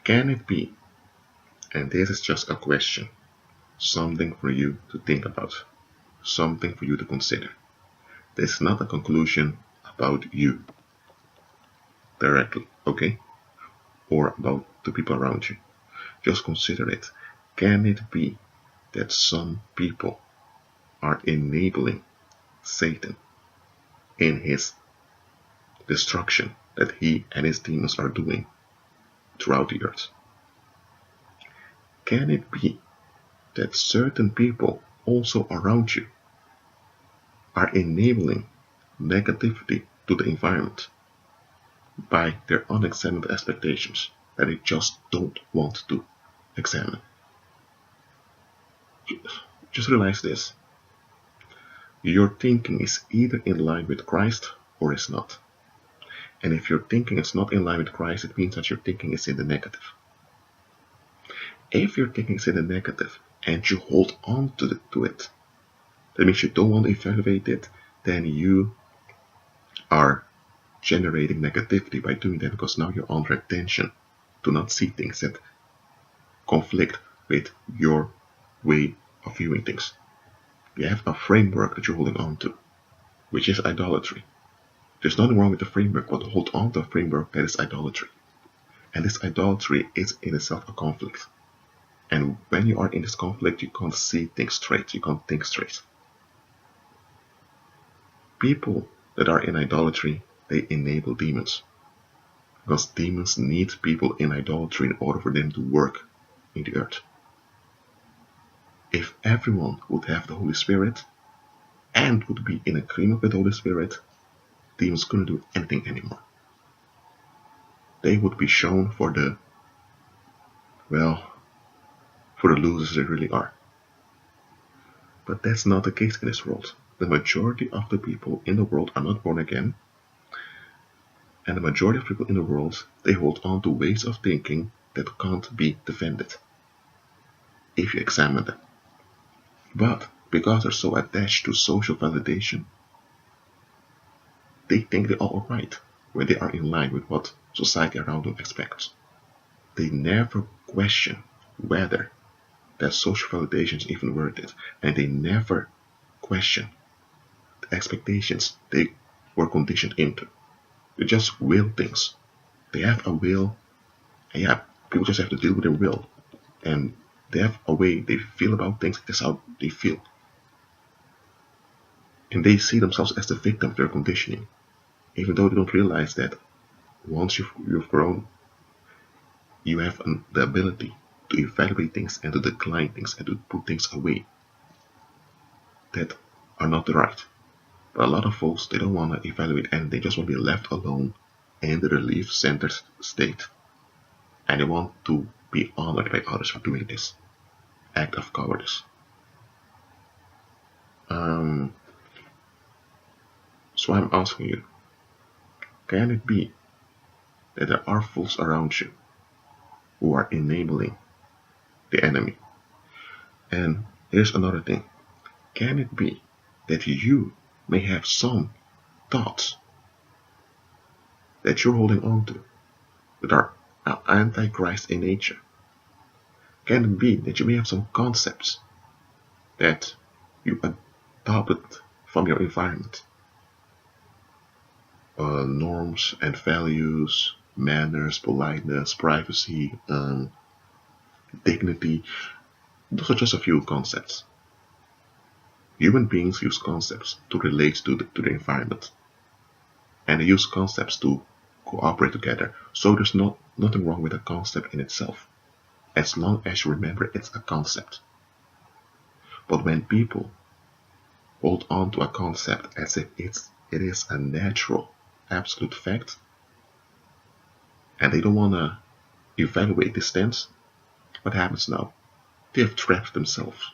Can it be, and this is just a question, something for you to think about, something for you to consider. This is not a conclusion about you directly, okay? Or about the people around you. Just consider it. Can it be that some people are enabling Satan in his destruction that he and his demons are doing throughout the earth? Can it be that certain people also around you are enabling negativity to the environment by their unexamined expectations that they just don't want to examine? Just realize this. Your thinking is either in line with Christ or is not. And if your thinking is not in line with Christ, it means that your thinking is in the negative. If your thinking is in the negative and you hold on to it, that means you don't want to evaluate it, then you are generating negativity by doing that, because now you're under attention to not see things that conflict with your way of viewing things. You have a framework that you're holding on to, which is idolatry. There's nothing wrong with the framework, but to hold on to a framework that is idolatry. And this idolatry is in itself a conflict. And when you are in this conflict, you can't see things straight. You can't think straight. People that are in idolatry, they enable demons. Because demons need people in idolatry in order for them to work in the earth. If everyone would have the Holy Spirit and would be in agreement with the Holy Spirit, demons couldn't do anything anymore. They would be shown for the losers they really are. But that's not the case in this world. The majority of the people in the world are not born again. And the majority of people in the world, they hold on to ways of thinking that can't be defended if you examine them. But because they're so attached to social validation, they think they're all right when they are in line with what society around them expects. They never question whether that social validation is even worth it, and they never question the expectations they were conditioned into. They just will things. They have a will, and yeah, people just have to deal with their will. And they have a way they feel about things, that's how they feel. And they see themselves as the victim of their conditioning, even though they don't realize that once you've grown, you have the ability to evaluate things and to decline things and to put things away that are not right. But a lot of folks, they don't want to evaluate and they just want to be left alone in the relief-centered state. And they want to be honored by others for doing this act of cowardice. So I'm asking you, can it be that there are folks around you who are enabling the enemy? And here's another thing. Can it be that you may have some thoughts that you're holding on to that are anti-Christ in nature? Can it be that you may have some concepts that you adopted from your environment? Norms and values, manners, politeness, privacy, dignity. Those are just a few concepts. Human beings use concepts to relate to the environment. And they use concepts to cooperate together. So there's nothing wrong with a concept in itself, as long as you remember it's a concept. But when people hold on to a concept as if it is a natural, absolute fact, and they don't want to evaluate this stance, what happens now? They have trapped themselves.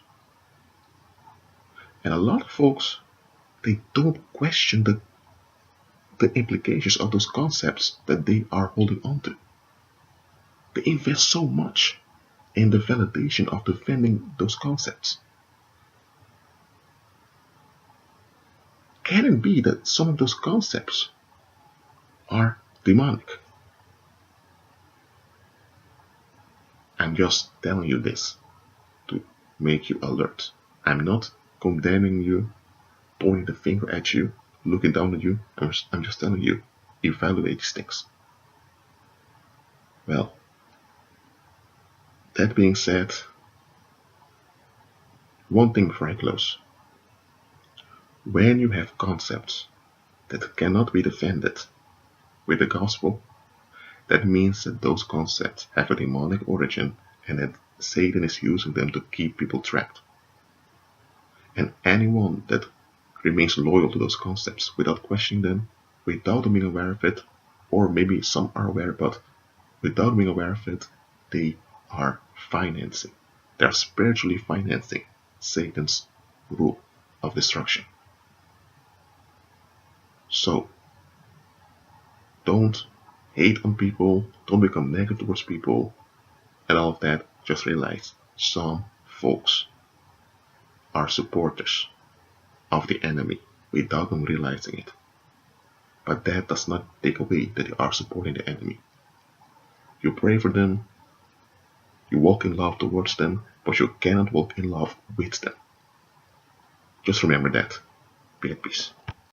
And a lot of folks, they don't question the implications of those concepts that they are holding on to. They invest so much in the validation of defending those concepts. Can it be that some of those concepts are demonic? I'm just telling you this to make you alert. I'm not condemning you, pointing the finger at you, looking down at you. I'm just telling you, evaluate these things. Well, that being said, one thing before I close. When you have concepts that cannot be defended with the gospel, that means that those concepts have a demonic origin and that Satan is using them to keep people trapped. And anyone that remains loyal to those concepts without questioning them, without being aware of it, or maybe some are aware, but without being aware of it, they are financing. They are spiritually financing Satan's rule of destruction. So, don't hate on people, don't become negative towards people, and all of that. Just realize some folks are supporters of the enemy without them realizing it. But that does not take away that they are supporting the enemy. You pray for them, you walk in love towards them, but you cannot walk in love with them. Just remember that. Be at peace.